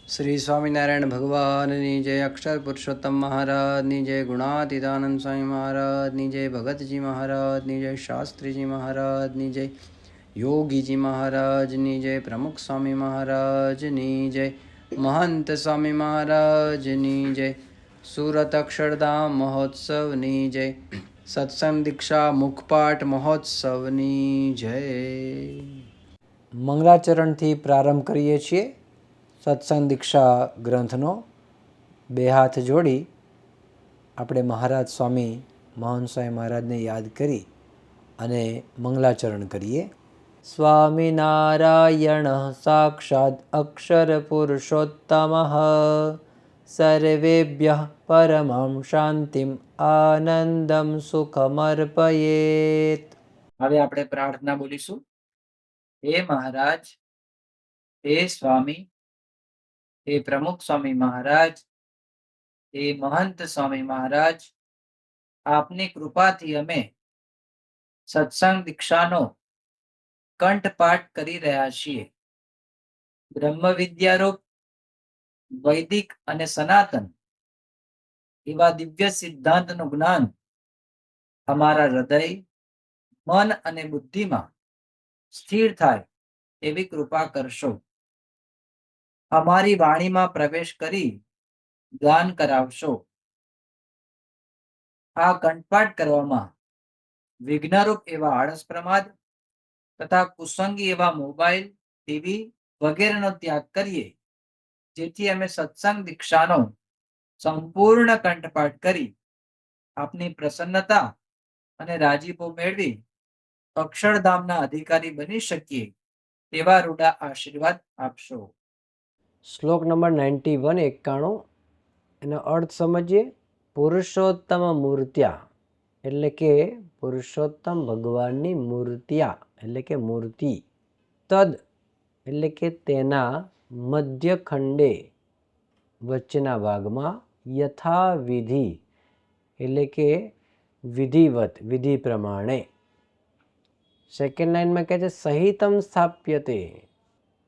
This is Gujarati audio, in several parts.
श्री स्वामीनारायण भगवाननी जय, अक्षर पुरुषोत्तम महाराजनी जय, गुणातीतानंद स्वामी महाराजनी जय, भगतजी महाराजनी जय, शास्त्रीजी महाराजनी जय, योगीजी महाराजनी जय, प्रमुख स्वामी महाराजनी जय, महंत स्वामी महाराजनी जय, सूरत अक्षरधाम महोत्सवनी जय, सत्संग दीक्षा मुखपाठ महोत्सवनी जय। મંગલાચરણથી પ્રારંભ કરીએ છીએ સત્સંગ દીક્ષા ગ્રંથનો। બે હાથ જોડી આપણે મહારાજ સ્વામી મહંત સ્વામી મહારાજને યાદ કરી અને મંગલાચરણ કરીએ। સ્વામિનારાયણ સાક્ષાત અક્ષર પુરુષોત્તમ સર્વેભ્યઃ પરમં શાંતિમ આનંદમ સુખમર્પયેત। હવે આપણે પ્રાર્થના બોલીશું। હે મહારાજ, હે સ્વામી, हे प्रमुख स्वामी महाराज, हे महंत स्वामी महाराज, आपनी कृपा थी अमे सत्संग दीक्षानो कंठपाठ करी रह्या छीए। ब्रह्म विद्यारूप वैदिक अने सनातन एवा दिव्य सिद्धांतनुं ज्ञान अमारा हृदय, मन अने बुद्धि में स्थिर थाय एवी कृपा करशो। अमारी वाणी में प्रवेश करी गान करावशो। आ कंठपाठ करवामां विघ्नरूप एवा आळस प्रमाद तथा कुसंगी एवा मोबाइल, टीवी वगैरेनो त्याग करीए, जेथी अमे सत्संग दीक्षानो संपूर्ण कंठपाठ करी आपनी प्रसन्नता अने राजीपो मेळवी अक्षरधामना अधिकारी बनी शकीए तेवा रूडा आशीर्वाद आपशो। श्लोक नंबर 91 91 एनो अर्थ समझिए। पुरुषोत्तम मूर्त्या एटले के पुरुषोत्तम भगवाननी मूर्त्या एटले के मूर्ति, तद एटले के तेना मध्य खंडे वच्चेना भागमां, यथाविधि एटले के विधिवत विधि प्रमाणे। सेकेंड लाइन में कहे सहितम स्थाप्यते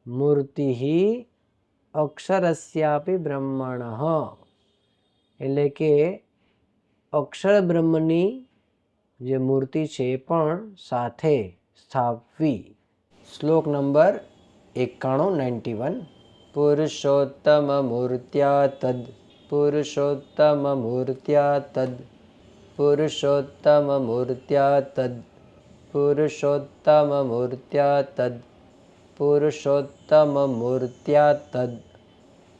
मूर्तिः अक्षरस्यापि ब्रह्मणः एटले के अक्षर ब्रह्मनी जे मूर्ति छे पण साथे स्थापवी। श्लोक नंबर 91 पुरुषोत्तम मूर्त्या तद, पुरुषोत्तम मूर्त्या तद, पुरुषोत्तम मूर्त्या तद, पुरुषोत्तम मूर्त्या तद, पुरुषोत्तम मूर्त्या तद,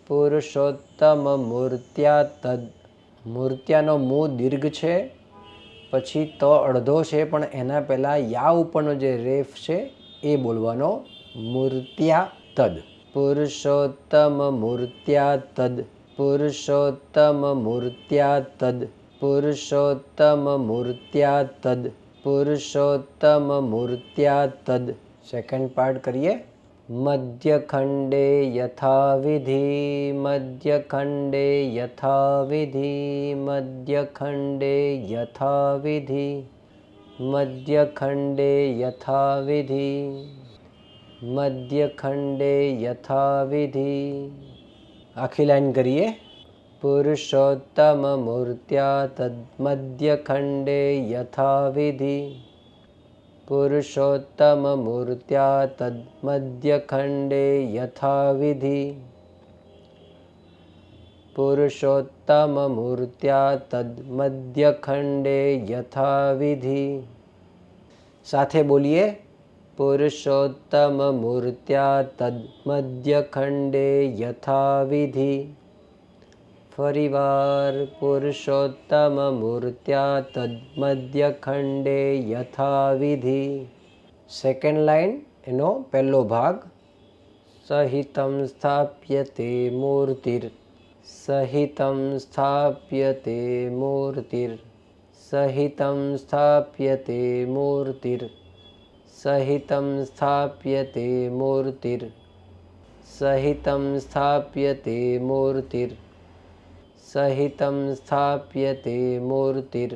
पुरुषोत्तम मूर्त्या तद। मूर्त्यानो मु दीर्घ छे, पछी तो अड़धो छे, पण एना पहेला या उपरनो जे रेफ छे ए बोलवानो। मूर्त्या तद, पुरुषोत्तम मूर्त्या तद, पुरुषोत्तम मूर्त्या तद, पुरुषोत्तम मूर्त्या तद, पुरुषोत्तम मूर्त्या तद। सेकंड पार्ट करिए। मध्यखंडे यथाविधि, मध्यखंडे यथाविधि, मध्यखंडे यथाविधि, मध्यखंडे यथाविधि, मध्यखंडे यथाविधि। आखी लाइन करिए। पुरुषोत्तम मूर्त्या तद मध्यखंडे यथाविधि, पुरुषोत्तम मूर्त्या तद मध्यखंडे यथाविधि, पुरुषोत्तम मूर्त्या तद मध्यखंडे यथाविधि। साथे बोलिए। पुरुषोत्तम मूर्त्या तद मध्यखंडे यथाविधि। फरीवार पुरुषोत्तम मूर्त्या तद मध्यखंडे यथाविधि। सेकेंड लाइन एनो पहलो भाग। सहितं स्थाप्यते मूर्तिर्, सहितं स्थाप्यते मूर्तिर्, सहितं स्थाप्यते मूर्तिर्, सहितं स्थाप्यते मूर्तिर्, सहितं स्थाप्यते मूर्तिर्, सहितं स्थाप्यते मूर्तिर्,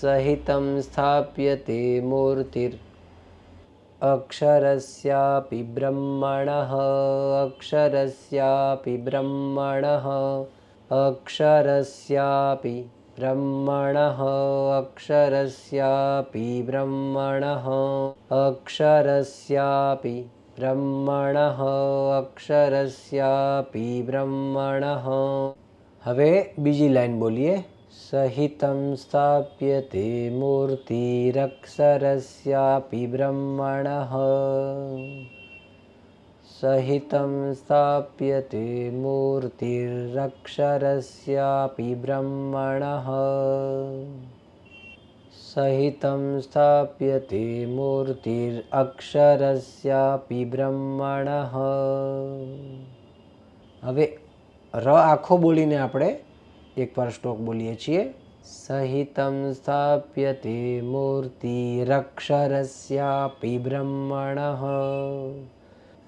सहितं स्थाप्यते मूर्तिर्। अक्षरस्यापि ब्रह्मणः अक्षरस्यापि ब्रह्मणः अक्षरस्यापि ब्रह्मणः अक्षरस्यापि ब्रह्मणः अक्षरस्यापि ब्रह्मणः अक्षरस्यापि ब्रह्मणः। હવે બીજી લાઈન બોલીએ. સહિतं સ્થાપ્યતે મૂર્તિરક્ષરસ્યાપि બ્રહ્મણઃ સહિतं સ્થાપ્યતે મૂર્તિરક્ષરસ્યાપि બ્રહ્મણઃ સહિतं સ્થાપ્યતે મૂર્તિરક્ષરસ્યાપि બ્રહ્મણઃ. હવે ર આખો બોલીને આપણે એકવાર શ્લોક બોલીએ છીએ. સહિतं સ્થાપ્યતે મૂર્તિરક્ષરસ્યાપિ બ્રહ્મણઃ.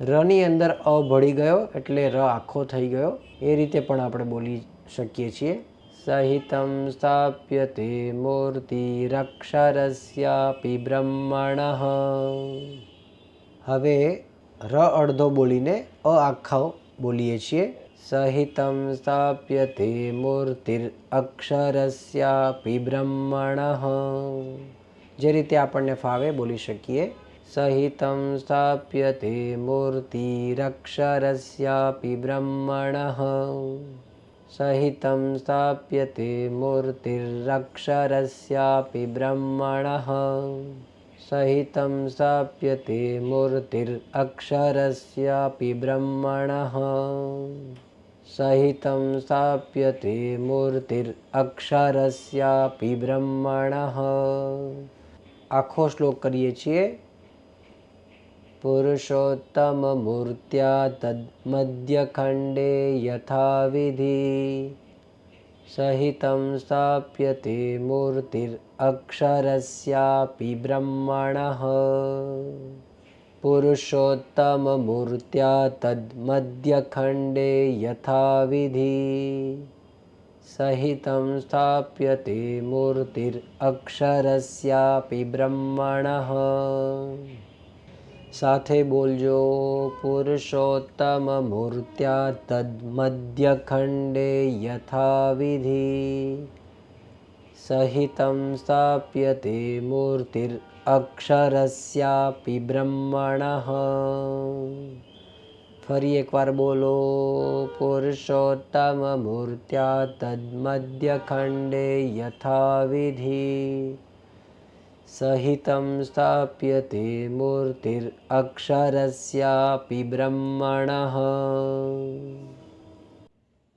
રની અંદર અ ભળી ગયો એટલે ર આખો થઈ ગયો. એ રીતે પણ આપણે બોલી શકીએ છીએ. સહિतं સ્થાપ્યતે મૂર્તિરક્ષરસ્યાપિ બ્રહ્મણઃ. હવે ર અડધો બોલીને અ આખો બોલીએ છીએ. સહિतं સ્થાપ્યતે મૂર્તિરક્ષરસ્યાપિ બ્રહ્મણઃ. જે રીતે આપણને ફાવે બોલી શકીએ. સહિतं સ્થાપ્યતે મૂર્તિરક્ષરસ્યાપિ બ્રહ્મણઃ સહિतं સ્થાપ્યતે મૂર્તિરક્ષરસ્યાપિ બ્રહ્મણઃ સહિतं સ્થાપ્યતે મૂર્તિરક્ષરસ્યાપિ બ્રહ્મણઃ સહિतं સ્થાપ્યતે મૂર્તિરક્ષરસ્યાપિ બ્રહ્મણઃ. આખો શ્લોક કરીએ છીએ. પુરુષોત્તમમૂર્ત્યા તન્મધ્યખંડે યથાવિધિ સહિतं સ્થાપ્યતે મૂર્તિરક્ષરસ્યાપિ બ્રહ્મણઃ પુરુષોત્તમમૂર્ત્યા તન્મધ્યખંડે યથાવિધિ સહિतं સ્થાપ્યતે મૂર્તિરક્ષરસ્યાપિ બ્રહ્મણઃ. સાથે બોલજો. પુરુષોત્તમમૂર્ત્યા તન્મધ્યખંડે યથાવિધિ સહિतं સ્થાપ્યતે મૂર્તિરક્ષરસ્યાપિ બ્રહ્મણઃ. ફરી એકવાર બોલો. પુરુષોત્તમમૂર્ત્યા તન્મધ્યખંડે યથાવિધિ સહિतं સ્થાપ્યતે મૂર્તિરક્ષરસ્યાપિ બ્રહ્મણઃ.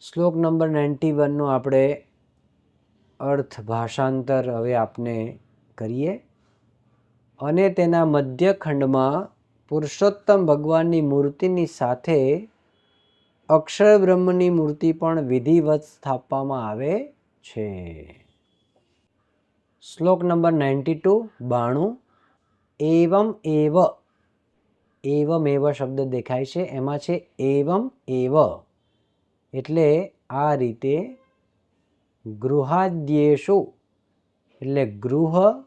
શ્લોક નંબર 91 નો આપણે અર્થ ભાષાંતર હવે આપને કરીએ. અને તેના મધ્યખંડમાં પુરુષોત્તમ ભગવાનની મૂર્તિની સાથે અક્ષર બ્રહ્મની મૂર્તિ પણ વિધિવત સ્થાપવામાં આવે છે. શ્લોક નંબર 92 એવમ એવ. એવમ એવ શબ્દ દેખાય છે, એમાં છે એવમ એવ એટલે આ રીતે ગૃહાદ્યેષુ એટલે ગૃહ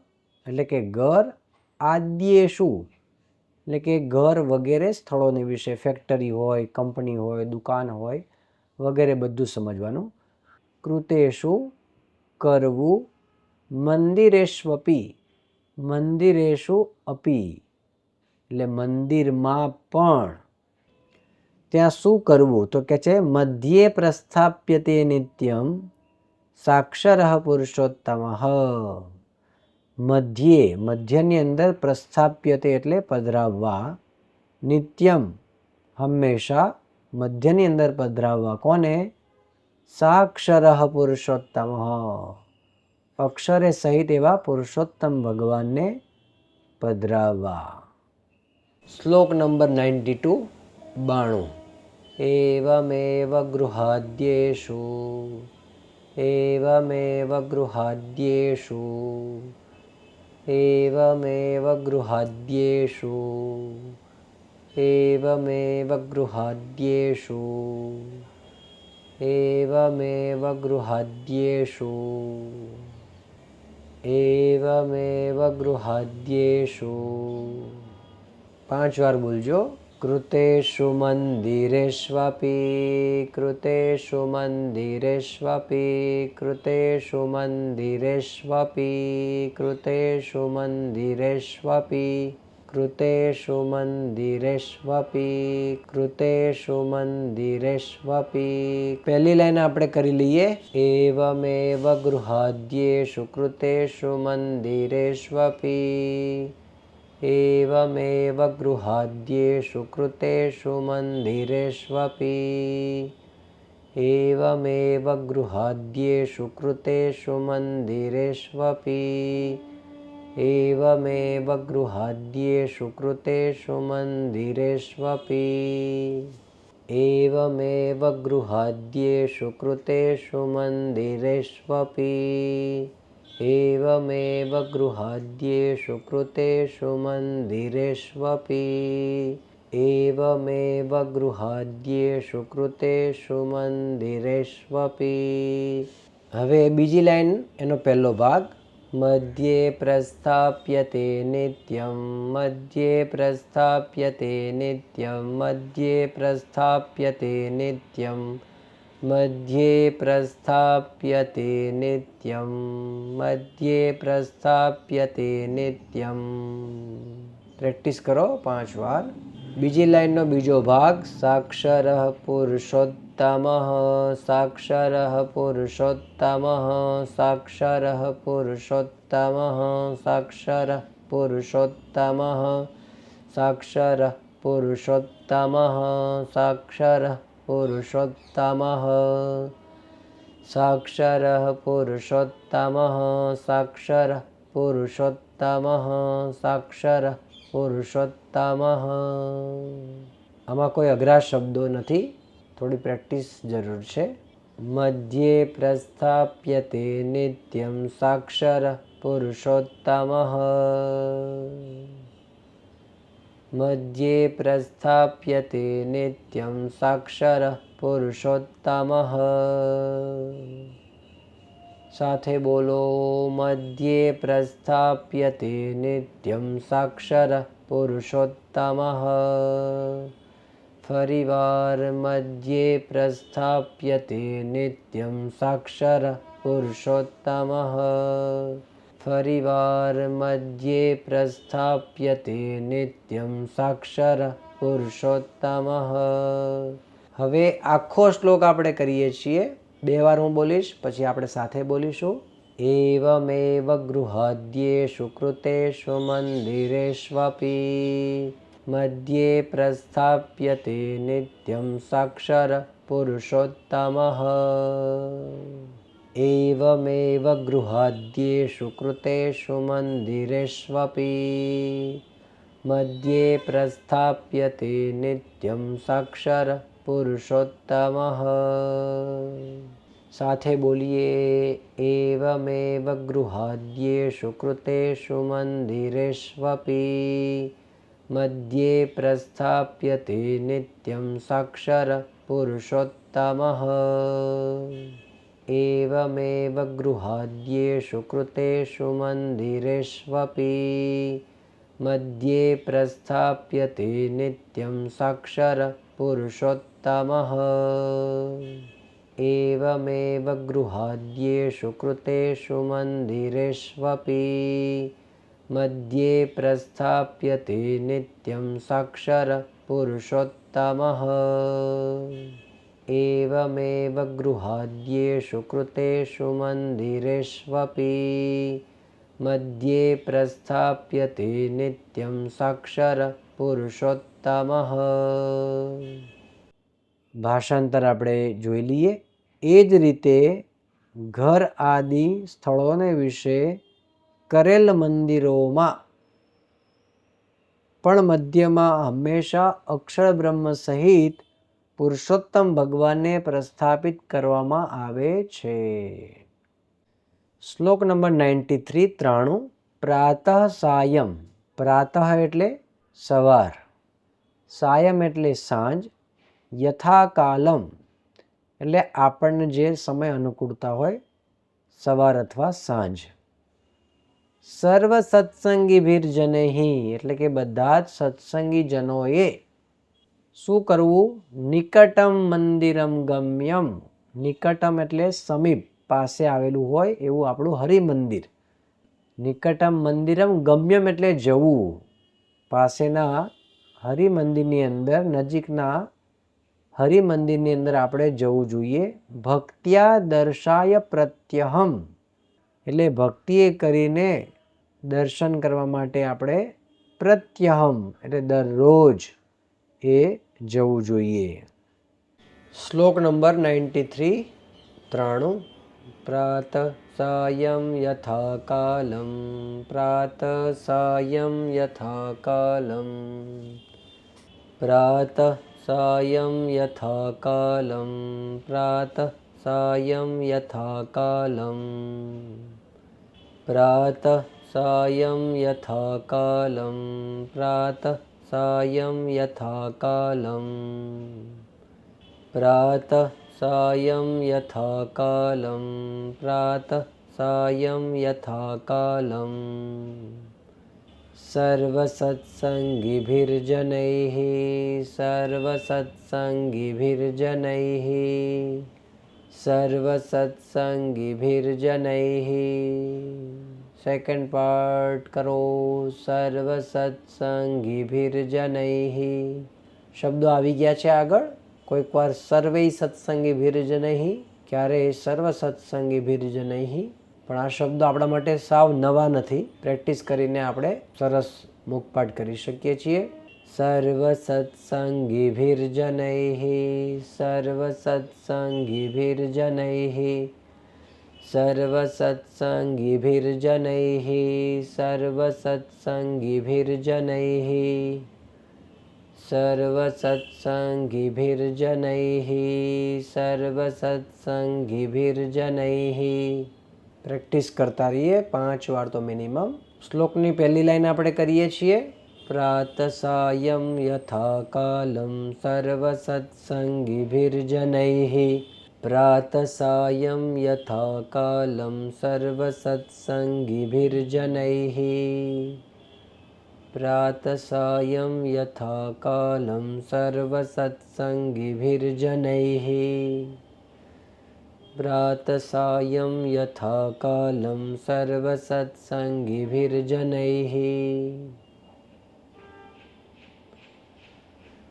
એટલે કે ઘર, આદ્યેષુ એટલે કે ઘર વગેરે સ્થળોની વિશે, ફેક્ટરી હોય, કંપની હોય, દુકાન હોય વગેરે બધું સમજવાનું. કૃતેષુ કરવું, મંદિરેષ્વપી મંદિરેષુ અપી એટલે મંદિરમાં પણ. ત્યાં શું કરવું તો કે છે મધ્યે પ્રસ્થાપ્યતે નિત્યમ સાક્ષરઃ પુરુષોત્તમઃ. મધ્યે મધ્યની અંદર પ્રસ્થાપ્યતે એટલે પધરાવવા, નિત્યમ હંમેશા, મધ્યની અંદર પધરાવવા કોને? સાક્ષરઃ પુરુષોત્તમઃ અક્ષરે સહિત એવા પુરુષોત્તમ ભગવાનને પધરાવવા. શ્લોક નંબર 92 એવમેવ ગૃહાદ્યેષુ એવમેવ ગૃહાદ્યેષુ એવમેવ ગૃહાદ્યેષુ એવમેવ ગૃહાદ્યેષુ એવમેવ ગૃહાદ્યેષુ એવમેવ ગૃહાદ્યેષુ 5 વાર બોલજો. કૃતેષુ મંદિરેષ્વપી, કૃતેષુ મંદિરેષ્વપી, કૃતેષુ મંદિરેષ્વપી, કૃતેષુ મંદિરેષ્વપી, કૃતેષુ મંદિરેષ્વપી, કૃતેષુ મંદિરેષ્વપી. પહેલી લાઈન આપણે કરી લઈએ. એવમેવ ગૃહાદ્યેષુ કૃતેષુ મંદિરેષ્વપી, एवमेव गृहाद्येषु कृतेषु मन्दिरेष्वपि, एवमेव गृहाद्येषु कृतेषु मन्दिरेष्वपि, एवमेव गृहाद्येषु कृतेषु मन्दिरेष्वपि, एवमेव गृहाद्येषु कृतेषु मन्दिरेष्वपि, एवमेव गृहाद्येषु कृतेषु मन्दिरेष्वपि, एवमेव गृहाद्येषु कृतेषु मन्दिरेष्वपि. હવે બીજી લાઈન, એનો પહેલો ભાગ. મધ્યે પ્રસ્થાપ્યતે નિત્યમ, મધ્યે પ્રસ્થાપ્યતે નિત્યમ, મધ્યે પ્રસ્થાપ્યતે નિત્યમ, મધ્યે પ્રસ્થાપ્યતે નિત્યમ, મધ્યે પ્રસ્થાપ્યતે નિત્યમ. પ્રેક્ટિસ કરો 5 વાર. બીજી લાઈનનો બીજો ભાગ. સાક્ષરઃ પુરુષોત્તમઃ, સાક્ષરઃ પુરુષોત્તમઃ, સાક્ષરઃ પુરુષોત્તમઃ, સાક્ષરઃ પુરુષોત્તમઃ, સાક્ષરઃ પુરુષોત્તમઃ, સાક્ષરઃ પુરુષોત્તમઃ, સાક્ષરઃ પુરુષોત્તમઃ, સાક્ષરઃ પુરુષોત્તમઃ, સાક્ષરઃ પુરુષોત્તમઃ. આમાં કોઈ અઘરા શબ્દો નથી, થોડી પ્રેક્ટિસ જરૂર છે. મધ્યે પ્રસ્થાપ્યતે નિત્યમ, સાક્ષરઃ પુરુષોત્તમઃ, મધ્યે પ્રસ્થાપ્યતે નિત્યમ, સાક્ષરઃ પુરુષોત્તમઃ. સાથે બોલો. મધ્યે પ્રસ્થાપ્યતે નિત્યમ, સાક્ષરઃ પુરુષોત્તમઃ. ફરીવાર. મધ્યે પ્રસ્થાપ્યતે નિત્યમ, સાક્ષરઃ પુરુષોત્તમઃ. ફરીવાર. મધ્યે પ્રસ્થાપ્યતે નિત્યમ, સાક્ષરઃ પુરુષોત્તમઃ. હવે આખો શ્લોક આપણે કરીએ છીએ. 2 વાર હું બોલીશ, પછી આપણે સાથે બોલીશું. એવમેવ ગૃહાદ્યેષુ કૃતેષુ મંદિરેષ્વપી, મધ્યે પ્રસ્થાપ્યતે નિત્યમ, સાક્ષરઃ પુરુષોત્તમઃ. एवमेव गृहाद्येषु कृतेषु मन्दिरेष्वपि, मध्ये प्रस्थाप्यते नित्यं साक्षरः पुरुषोत्तमः. સાથે બોલીએ. એવમેવ ગૃહાદ્યેષુ કૃતેષુ મંદિરેષ્વપી, મધ્યે પ્રસ્થાપ્યતે નિત્યમ સાક્ષરઃ પુરુષોત્તમઃ. एवमेव गृहाद्येषु कृतेषु मन्दिरेष्वपि, मध्ये प्रस्थाप्यते नित्यं साक्षरः पुरुषोत्तमः. एवमेव गृहाद्येषु कृतेषु मन्दिरेष्वपि, मध्ये प्रस्थाप्यते नित्यं साक्षरः पुरुषोत्तमः. एवमेव गृहाद्येषु कृतेषु मन्दिरेष्वपि, मध्ये प्रस्थाप्यते नित्यं साक्षरः पुरुषोत्तमः. ભાષાંતર આપણે જોઈ લઈએ. એ જ રીતે ઘર આદિ સ્થળોને વિશે કરેલ મંદિરોમાં પણ મધ્યમાં હંમેશા અક્ષર બ્રહ્મ સહિત પુરુષોત્તમ ભગવાનને પ્રસ્થાપિત કરવામાં આવે છે. શ્લોક નંબર 93. પ્રાતઃ સાયં. પ્રાતઃ એટલે સવાર, સાયં એટલે સાંજ, યથા કાલમ એટલે આપણને જે સમય અનુકૂળતા હોય, સવાર અથવા સાંજ. સર્વ સત્સંગીભીર્જનૈ એટલે કે બધા જ સત્સંગી જનોએ શું કરવું? નિકટમ મંદિરમ ગમ્યમ. નિકટમ એટલે સમીપ, પાસે આવેલું હોય એવું આપણું હરિમંદિર. નિકટમ મંદિરમ ગમ્યમ એટલે જવું. પાસેના હરિમંદિરની અંદર, નજીકના હરિમંદિરની અંદર આપણે જવું જોઈએ. ભક્ત્યા દર્શાય પ્રત્યહમ એટલે ભક્તિએ કરીને દર્શન કરવા માટે આપણે પ્રત્યહમ એટલે દરરોજ એ જવું જોઈએ. શ્લોક નંબર 93 93. પ્રાતઃ સાયં યથા કાલમ પ્રાતઃ સાયં યથા કાલમ પ્રાતઃ સાયં યથા કાલમ પ્રાતઃ સાયં યથા કાલમ પ્રાતઃ સાયં યથા કાલમ પ્રાતઃ સાયં યથા કાલમ પ્રાતઃ સાયં યથા કાલમ પ્રાતઃ સાયં યથા કાલમ સર્વસત્સંગીભીર્જનૈઃ સર્વસત્સંગીભીર્જનૈઃ સર્વસત્સંગીભીર્જનૈઃ. સેકન્ડ પાર્ટ કરો. સર્વસત્સંગીભીર્જનૈઃ. શબ્દો આવી ગયા છે આગળ. કોઈક વાર સર્વૈ સત્સંગીભીર્જનૈઃ, ક્યારે સર્વ સત્સંગીભીર્જનૈઃ. પણ આ શબ્દો આપણા માટે સાવ નવા નથી. પ્રેક્ટિસ કરીને આપણે સરસ મુખપાઠ કરી શકીએ છીએ. સર્વ સત્સંગીભીર્જનૈઃ સર્વ સત્સંગીભીર્જનૈઃ સર્વ સત્સંગીભીર્જનૈઃ સર્વ સત્સંગીભીર્જનૈઃ સર્વ સત્સંગીભીર્જનૈઃ સર્વ સત્સંગીભીર્જનૈઃ. પ્રેક્ટિસ કરતા રહીએ 5 વાર તો મિનિમમ. શ્લોકની પહેલી લાઈન આપણે કરીએ છીએ. પ્રાતઃ સાયં યથા કાલમ સર્વ સત્સંગીભીર્જનૈઃ પ્રાતઃ સાયં યથા કાલમ સર્વ સત્સંગીભીર્જનૈઃ પ્રાતઃ સાયં યથા કાલમ સર્વ સત્સંગીભીર્જનૈઃ પ્રાતઃ સાયં યથા કાલમ સર્વ સત્સંગીભીર્જનૈઃ.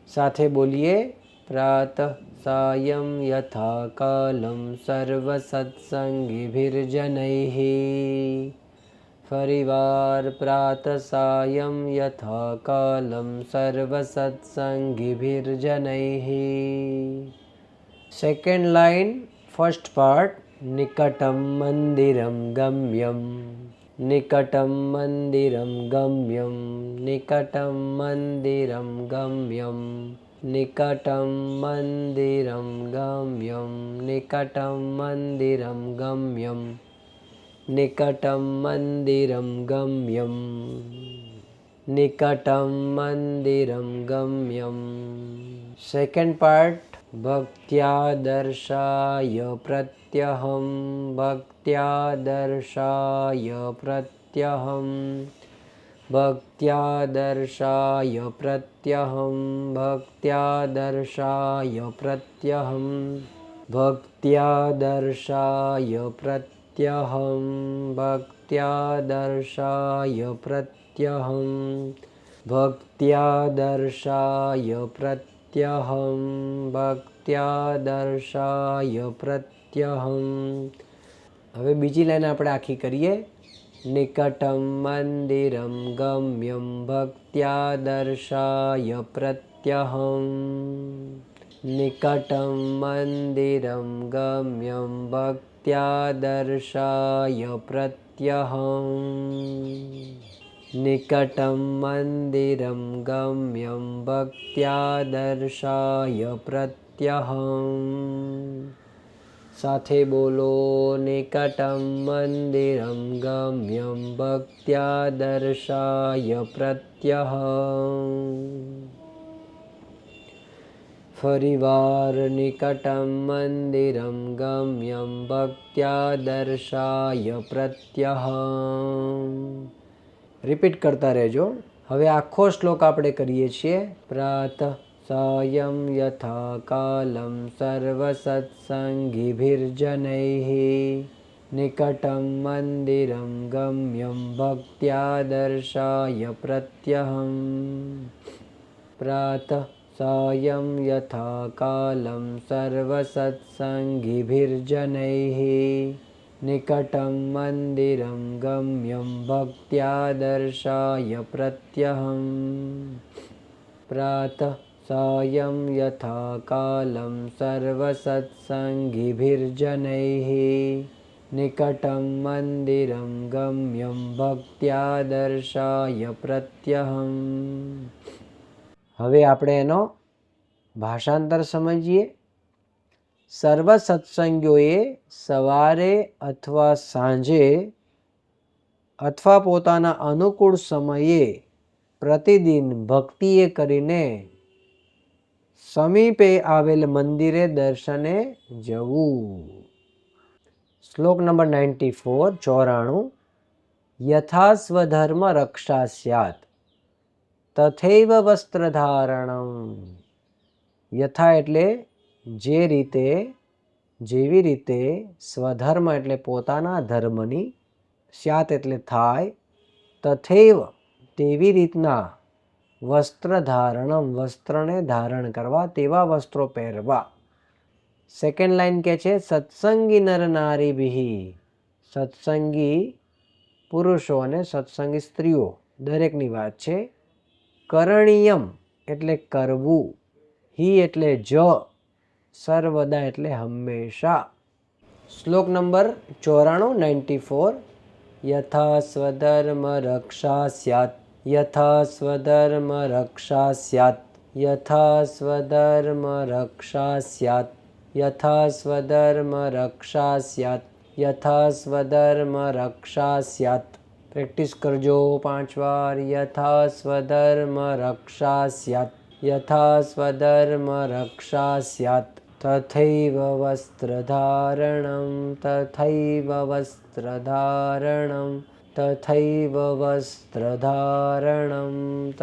સાથે બોલીએ. પ્રાતઃ સાયં યથા કાલમ સર્વ સત્સંગીભીર્જનૈઃ. ફરીવાર. પ્રાતઃ સાયં યથા કાલમ સર્વ સત્સંગીભીર્જનૈઃ. Second line first part. નિકટમ મંદિરમ ગમ્યમ નિકટમ મંદિરમ ગમ્યમ નિકટમ મંદિરમ ગમ્યમ નિકટમ મંદિરમ ગમ્યમ નિકટમ મંદિરમ ગમ્યમ નિકટમ મંદિરમ ગમ્યમ નિકટમ મંદિરમ ગમ્યમ. Second part. ભક્ત્યા દર્શાય પ્રત્યહમ ભક્ત્યા દર્શાય પ્રત્યહમ ભક્ત્યા દર્શાય પ્રત્યહમ ભક્ત્યા દર્શાય પ્રત્યહમ ભક્ત્યા દર્શાય પ્રત્યહમ ભક્ત્યા દર્શાય પ્રત્યહમ ભક્ત્યા દર્શાય પ્રત્યહમ ભક્ત્યા દર્શાય પ્રત્યહમ. હવે બીજી લાઈન આપણે આખી કરીએ. નિકટમ મંદિરમ ગમ્યમ ભક્ત્યા દર્શાય પ્રત્યહમ નિકટમ મંદિરમ ગમ્યમ ભક્ત્યા દર્શાય પ્રત્યહમ નિકટમ મંદિરમ ગમ્યમ ભક્ત્યા દર્શાય પ્રત્યહમ. સાથે બોલો. નિકટમ મંદિરમ ગમ્યમ ભક્ત્યા દર્શાય પ્રત્યહમ. ફરીવાર નિકટમ મંદિરમ ગમ્યમ ભક્ત્યા દર્શાય પ્રત્યહ. રિપીટ કરતા રહેજો. હવે આખો શ્લોક આપણે કરીએ છીએ. પ્રાતઃ સાયં યથા કાલમ સર્વસત્સંગીભિર્જનૈઃ નિકટમ મંદિરમ ગમ્યમ ભક્ત્યા દર્શાય પ્રત્યહં. પ્રાતઃ સાયં યથા કાલમ સર્વસત્સંગીભિર્જનૈઃ નિકટમ મંદિરમ ગમ્યમ ભક્ત્યા દર્શાય પ્રત્યહં. પ્રાતઃ સાયં યથા કાલમ સર્વસત્સંગીભિર્જનૈઃ નિકટમ મંદિરમ ગમ્યમ ભક્ત્યા દર્શાય પ્રત્યહં. હવે આપણે એનો ભાષાંતર સમજીએ. સર્વ સત્સંગીઓએ સવારે અથવા સાંજે અથવા પોતાના અનુકૂળ સમયે પ્રતિદિન ભક્તિએ કરીને સમીપે આવેલ મંદિરે દર્શને જવું. શ્લોક નંબર 94 94. યથા સ્વધર્મ રક્ષા સ્યાત તથૈવ વસ્ત્રધારણમ. યથા એટલે જે રીતે, જેવી રીતે, સ્વધર્મ એટલે પોતાના ધર્મની, સ્યાત એટલે થાય, તથૈવ તેવી રીતના, વસ્ત્રધારણમ વસ્ત્રને ધારણ કરવા, તેવા વસ્ત્રો પહેરવા. સેકન્ડ લાઈન કે છે સત્સંગી નર નારીભિઃ. સત્સંગી પુરુષો અને સત્સંગી સ્ત્રીઓ દરેકની વાત છે. કરણીયમ એટલે કરવું, હિ એટલે જ, સર્વદા એટલે હંમેશા. શ્લોક નંબર 94 94. યથા સ્વધર્મ રક્ષા સ્યાત યથા સ્વધર્મ રક્ષા સ્યાત યથા સ્વધર્મ રક્ષા સ્યાત યથા સ્વધર્મ રક્ષા સ્યાત યથા સ્વધર્મ રક્ષા સ્યાત. પ્રેક્ટિસ કરજો 5 વાર. યથા સ્વધર્મ રક્ષા સ્યાત યથા સ્વધર્મ રક્ષા સ્યાત. તથૈવ વસ્ત્રધારણમ તથૈવ વસ્ત્રધારણમ તથૈવ વસ્ત્રધારણમ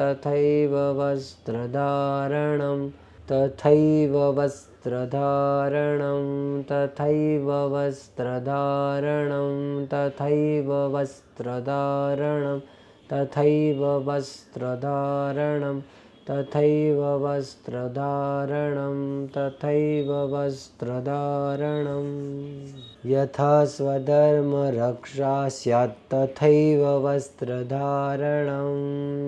તથૈવ વસ્ત્રધારણમ તથૈવ વસ્ત્રધારણમ તથૈવ વસ્ત્રધારણમ તથૈવ વસ્ત્રધારણમ તથૈવ વસ્ત્રધારણમ તથૈવ વસ્ત્રધારણમ તથૈવ વસ્ત્રધારણમ. યથા સ્વધર્મ રક્ષા સ્યાત તથૈવ વસ્ત્રધારણમ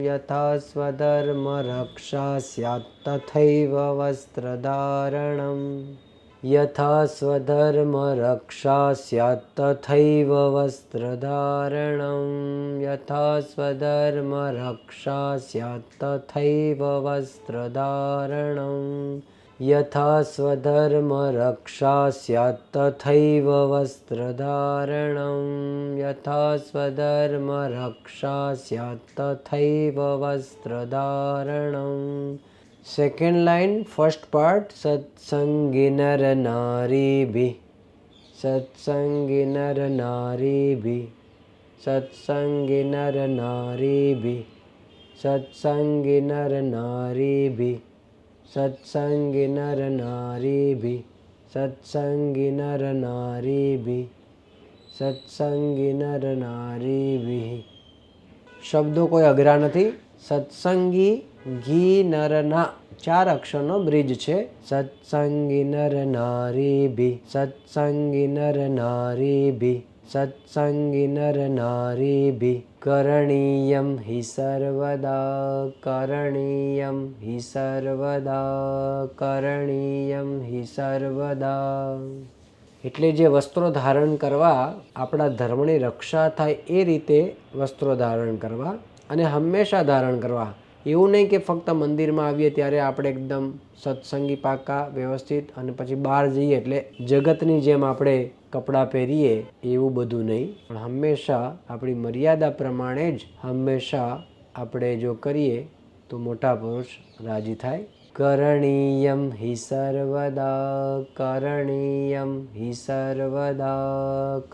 યથા સ્વધર્મ રક્ષા સ્યાત તથૈવ વસ્ત્રધારણમ યથા સ્વધર્મ રક્ષા સ્યાત તથૈવ વસ્ત્રધારણમ યથા સ્વધર્મ રક્ષા સ્યાત તથૈવ વસ્ત્રધારણમ યથા સ્વધર્મ રક્ષા સ્યાત તથૈવ વસ્ત્રધારણમ યથા સ્વધર્મ રક્ષા સ્યાત તથૈવ વસ્ત્રધારણમ. Second line first part. સત્સંગી નર નારીભિઃ સત્સંગી નર નારીભિઃ સત્સંગી નર નારીભિઃ સત્સંગી નર નારીભિઃ સત્સંગી નર નારીભિઃ સત્સંગી નર નારીભિઃ સત્સંગી નર નારીભિઃ. શબ્દો કોઈ અઘરા નથી. સત્સંગી ઘી નરના 4 અક્ષરનો બ્રિજ છે. સત્સંગી નર નારીભિઃ સત્સંગી નર નારીભિઃ સત્સંગી નર નારીભિઃ કરણીયમ હિ સર્વદા કરણીયમ હિ સર્વદા કરણીયમ હિ સર્વદા. એટલે જે વસ્ત્રો ધારણ કરવા, આપણા ધર્મની રક્ષા થાય એ રીતે વસ્ત્રો ધારણ કરવા અને હંમેશા ધારણ કરવા. એવું નહીં કે ફક્ત મંદિરમાં આવીએ ત્યારે આપણે એકદમ સત્સંગી પાકા વ્યવસ્થિત અને પછી બહાર જઈએ એટલે જગતની જેમ આપણે કપડાં પહેરીએ એવું બધું નહીં. પણ હંમેશા આપણી મર્યાદા પ્રમાણે જ હંમેશા આપણે જો કરીએ તો મોટા પુરુષ રાજી થાય. करणीयं हि सर्वदा करणीयं हि सर्वदा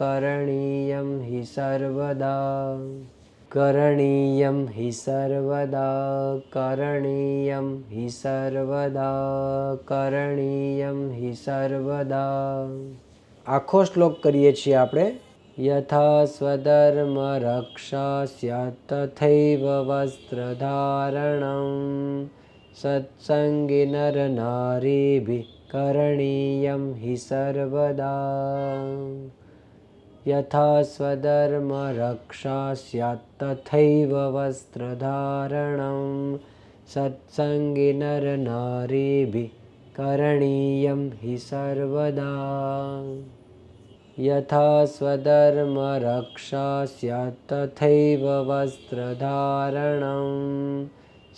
करणीयं हि सर्वदा करणीयं हि सर्वदा करणीयं हि सर्वदा करणीयं हि सर्वदा। આખો શ્લોક કરીએ છીએ આપણે। યથા સ્વધર્મ રક્ષા સ્યાત્ તથૈવ વસ્ત્રધારણં સત્સંગી નર નારીભિઃ કरणीयं हि સર્વદા। યથા સ્વધર્મ રક્ષા સ્યાત્ તથૈવ વસ્ત્રધારણં સત્સંગી નર નારીભિઃ करणीयं हि सर्वदा। यथा स्वधर्म रक्षा स्यात् तथैव वस्त्रधारणं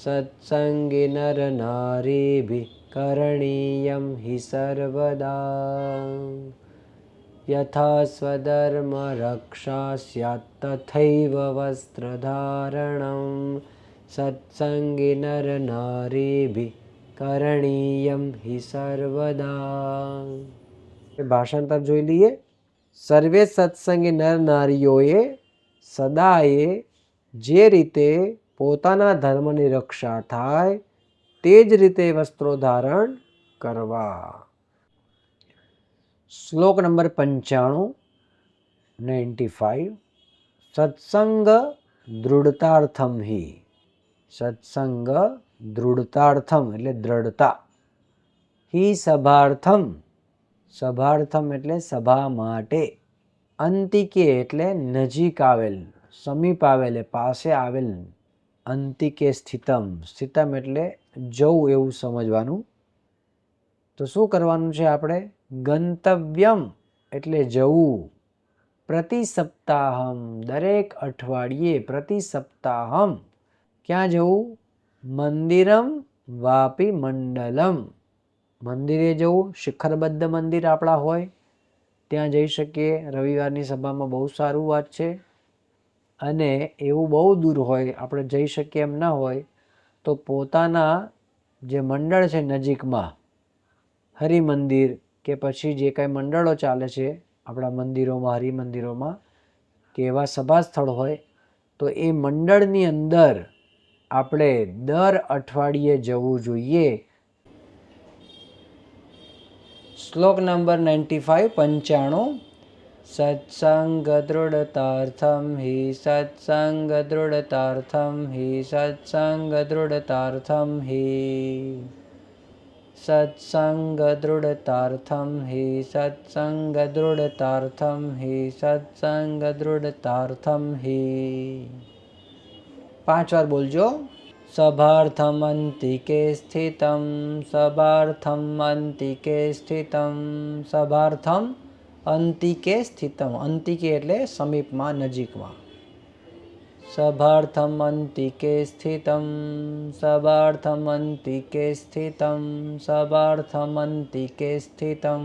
सत्संगी नर नारीभिः करणीयं हि सर्वदा। यथा स्वधर्म रक्षा स्यात् तथैव वस्त्रधारणं सत्संगी नर नारीभिः करणीयं हि सर्वदा। ભાષાંતર જોઈ લઈએ। સર્વે સત્સંગી નર નારીઓએ સદાએ જે રીતે પોતાના ધર્મની રક્ષા થાય તે જ રીતે વસ્ત્રો ધારણ કરવા। શ્લોક નંબર 95 સત્સંગ દૃઢતાર્થમ હિ સત્સંગ દૃઢતાર્થમ એટલે દ્રઢતા હિ સભાર્થમ સભાર્થમ એટલે સભા માટે અંતિકે એટલે નજીક આવેલ સમીપ આવેલ પાસે આવેલ અંતિકે સ્થિતમ સ્થિતમ એટલે જવું એવું સમજવાનું। તો શું કરવાનું છે આપણે? ગંતવ્યમ એટલે જવું, પ્રતિ સપ્તાહમ દરેક અઠવાડિયે, પ્રતિ સપ્તાહમ ક્યાં જવું? મંદિરમ વાપી મંડલમ મંદિરે જવું, શિખરબદ્ધ મંદિર આપણા હોય ત્યાં જઈ શકીએ। રવિવારની સભામાં બહુ સારું વાત છે। અને એવું બહુ દૂર હોય આપણે જઈ શકીએ એમ ના હોય તો પોતાના જે મંડળ છે નજીકમાં હરિમંદિર કે પછી જે કાંઈ મંડળો ચાલે છે આપણા મંદિરોમાં હરિમંદિરોમાં કે એવા સભા સ્થળ હોય તો એ મંડળની અંદર આપણે દર અઠવાડિયે જવું જોઈએ। શ્લોક નંબર 95 સત્સંગ દૃઢતાર્થમ હિ સત્સંગ દૃઢતાર્થમ હિ સત્સંગ દૃઢતાર્થમ હિ સત્સંગ દૃઢતાર્થમ હિ સત્સંગ દૃઢતાર્થમ હિ સત્સંગ દૃઢતાર્થમ હિ। 5 વાર બોલજો। સભાર્થમ અંતિકે સ્થિતમ સભાર્થમ અંતિકે સ્થિતમ સભાર્થમ અંતિકે સ્થિતમ અંતિકે એટલે સમીપમાં નજીકમાં સભાર્થમ અંતિકે સ્થિતમ સભાર્થમ અંતિકે સ્થિતમ સભાર્થમ અંતિકે સ્થિતમ।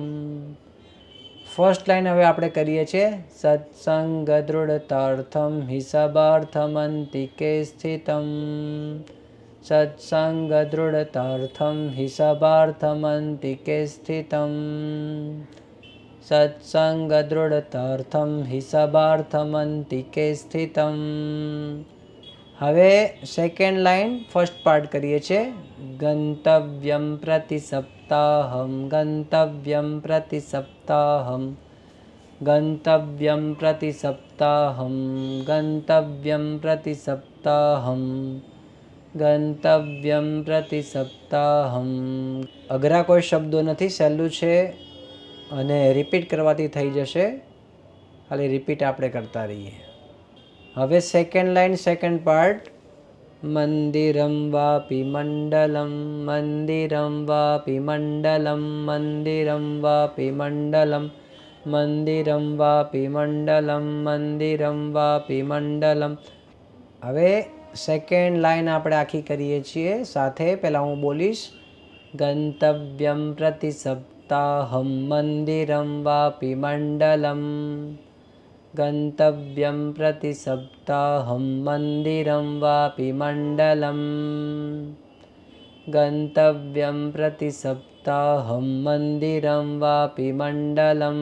ફર્સ્ટ લાઈન હવે આપણે કરીએ છીએ। સત્સંગ દૃઢતાર્થમ હિ સભાર્થમ અંતિકે સ્થિતમ સત્સંગ દૃઢતાર્થમ હિ સભાર્થમ અંતિકે સ્થિતમ સત્સંગ દૃઢતાર્થમ હિ સભાર્થમ અંતિકે સ્થિતમ। હવે સેકન્ડ લાઈન ફર્સ્ટ પાર્ટ કરીએ છીએ। ગંતવ્યમ પ્રતિ સપ્તાહમ ગંતવ્યમ પ્રતિ સપ્તાહમ ગંતવ્યમ પ્રતિ સપ્તાહમ ગંતવ્યમ પ્રતિ સપ્તાહમ ગંતવ્યમ પ્રતિ સપ્તાહમ। અઘરા કોઈ શબ્દો નથી, સહેલું છે અને રિપીટ કરવાથી થઈ જશે, ખાલી રિપીટ આપણે કરતા રહીએ। હવે સેકન્ડ લાઈન સેકન્ડ પાર્ટ। મંદિરમ વાપી મંડલમ મંદિરમ વાપી મંડલમ મંદિરમ વાપી મંડલમ મંદિરમ વાપી મંડલમ મંદિરમ વાપી મંડલમ। હવે સેકન્ડ લાઈન આપણે આખી કરીએ છીએ સાથે। પહેલાં હું બોલીશ। ગંતવ્યમ પ્રતિ સપ્તાહમ મંદિરમ વાપી મંડલમ ગંતવ્યમ પ્રતિ સપ્તાહમ મંદિરમ વાપી મંડલમ ગંતવ્યમ પ્રતિ સપ્તાહમ મંદિરમ વાપી મંડલમ.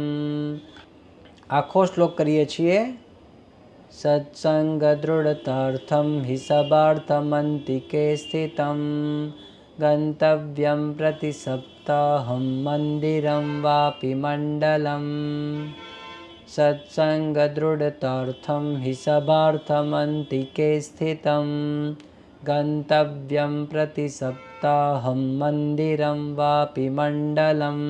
આખો શ્લોક કરીએ છીએ. સત્સંગ દૃઢતાર્થમ હિ સબાર્થમંતિકે સ્થિતમ ગંતવ્યમ પ્રતિ સપ્તાહમ મંદિરમ વાપી મંડલમ. સત્સંગ દૃઢતાર્થમ હિ સબાર્થમંતિકે સ્થિતમ ગંતવ્યમ પ્રતિ સપ્તાહમ મંદિરમ વાપી મંડલમ.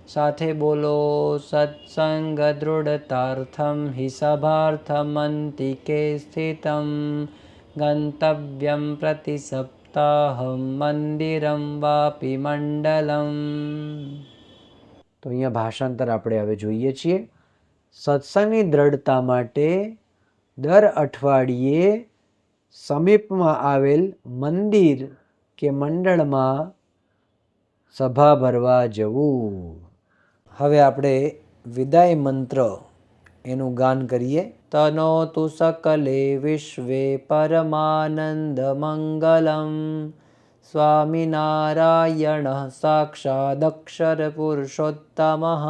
સાથે બોલો. સત્સંગ દૃઢતાર્થમ હિ સભાર્થમંતિકે સ્થિતમ ગંતવ્યમ પ્રતિ સપ્તાહમ મંદિરમ વાપી મંડલમ. તો અહીંયા ભાષાંતર આપણે હવે જોઈએ છીએ. સત્સંગની દ્રઢતા માટે દર અઠવાડિયે સમીપમાં આવેલ મંદિર કે મંડળમાં સભા ભરવા જવું. હવે આપણે વિદાય મંત્ર એનું ગાન કરીએ. તનોતુ સકલે વિશ્વે પરમાનંદ મંગલમ સ્વામિનારાયણ સાક્ષાદક્ષર પુરુષોત્તમઃ.